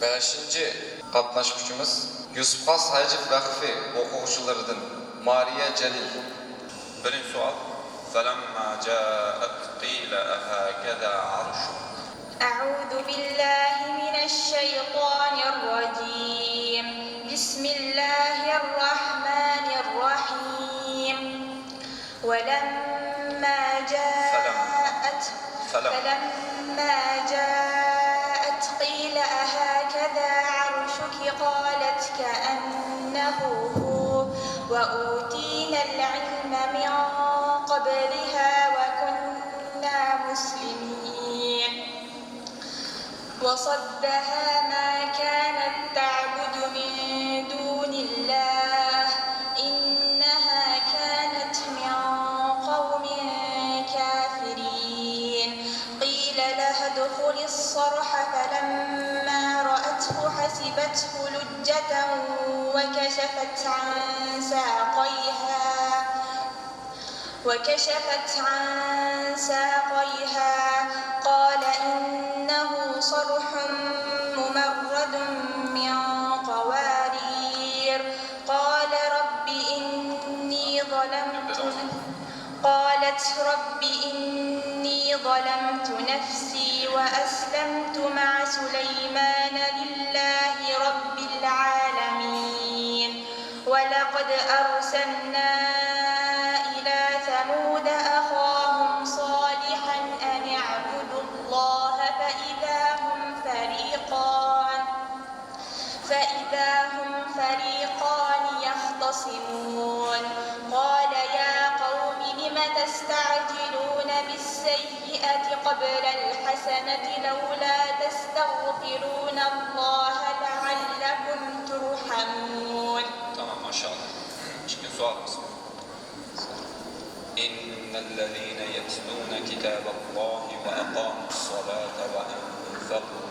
Beşinci qatnaşmışımız Yusufxas Hacı Vakfi oquvchilarından Mariya Jalil. Birinci sual. فَلَمَّا جَاءَتْ قِيلَ أَهَكَذَا عَرْشُكَ. أعوذ بالله من الشيطان الرجيم. بسم الله الرحمن الرحيم. فلما جاءت قيل أهكذا عرشك قالت كأنه هو وأوتينا العلم من قبلها وكنا مسلمين. وصدها ما كانت تعبد من دون الله إنها كانت من قوم كافرين. قيل لها ادخل الصرح فلما رأته حسبته لجة وكشفت عن ساقيها قال إنه صرح ممرد من قوارير. قالت رب إني ظلمت نفسي وأسلمت مع سليمان لله رب العالمين. ولقد أرسلنا إلى ثمود أخاهم صالحا أن اعبدوا الله فإذا هم فريقان يختصمون. قال يا قوم لم تستعجلون بالسيئة قبل الحسنة لولا تستغفرون الله لعلكم ترحمون. Tamam maşallah. Şimdi sualımız. إن الذين يتلون كتاب الله وأقاموا الصلاة وأنفقوا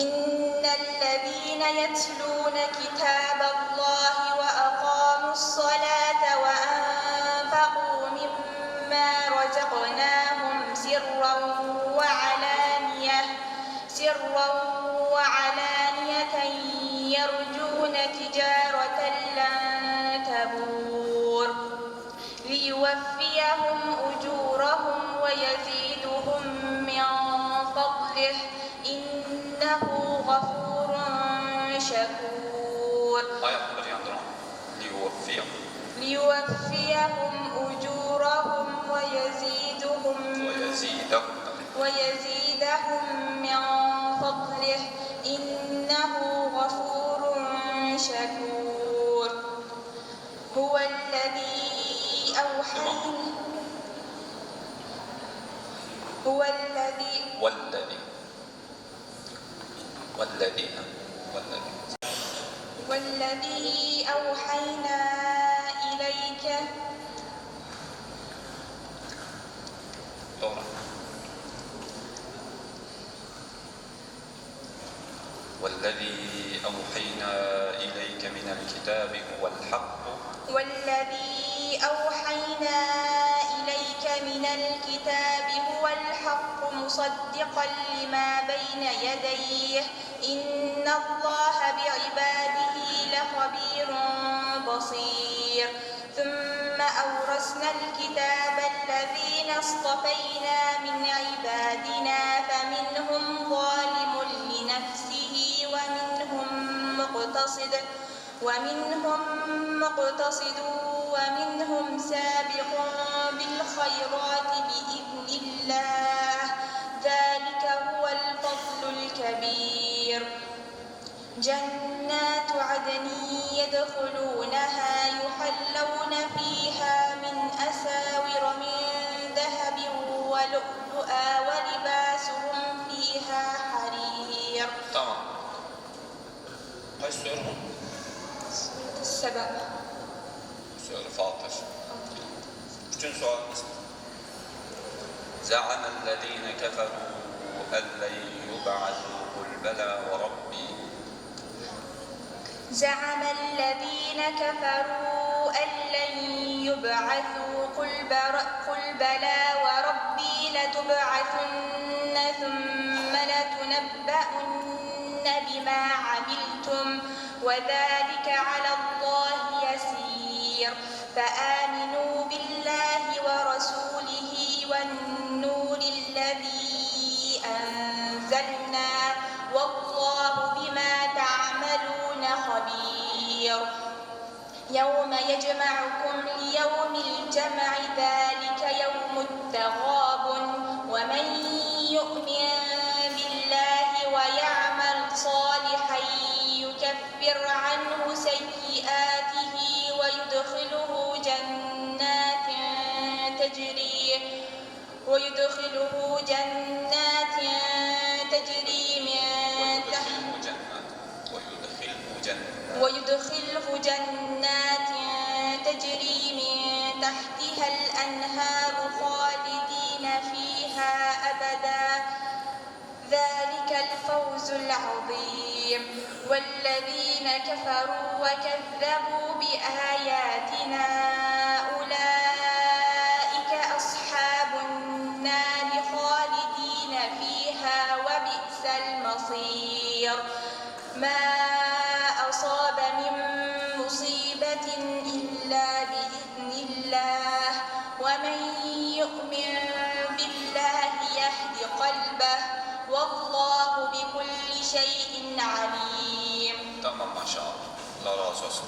إن الذين يتلون كتاب الله وأقاموا الصلاة وأنفقوا مما رزقناهم سرا وعلانية يرجون تجارة لن تبور ليوفيهم أجورهم ويزيدهم من فضله إنه غفور شكور. ليوفيهم أجورهم ويزيدهم من فضله إنه غفور شكور. هو الذي أوحينا إليك والذي أوحينا إليك من الكتاب هو الحق. والذي أوحينا إليك من الكتاب هو الحق مصدقا لما بين يديه إن الله بعباده لخبير بصير. ثم أورثنا الكتاب الذين اصطفينا من عبادنا فمنهم ظالم لنفسه ومنهم مقتصد ومنهم سابق بالخيرات بإذن الله. ذلك هو الفضل الكبير. جنات عدن يدخلونها يحلون فيها من أساور من ذهب ولؤلؤا ولباسهم فيها حرير. Tamam. Kaç soru mu? 7. Soru Fatır. Bütün sualımız. زعم الذين كفروا أن لن يبعثوا قل بلى وربي. زعم الذين كفروا أن لن يبعثوا قل بلى وربي لتبعثن وذلك على الله يسير فآمنوا بالله ورسوله والنور الذي أنزلنا والله بما تعملون خبير يوم يجمعكم ليوم الجمع ذلك يوم التغابن ومن يؤمن بالله ويعمل صالحا يكفر عنه سيئاته ويدخله جنات تجري من تحتها الأنهار خالدين فيها أبدا ذلك الفوز العظيم والذين كفروا وكذبوا بآياتنا أولئك أصحاب النار خالدين فيها وبئس المصير ما أصاب من مصيبة إلا بإذن الله ومن يؤمن بالله يهد قلبه والله بكل شيء عليم. Tamam maşallah. Allah razı olsun.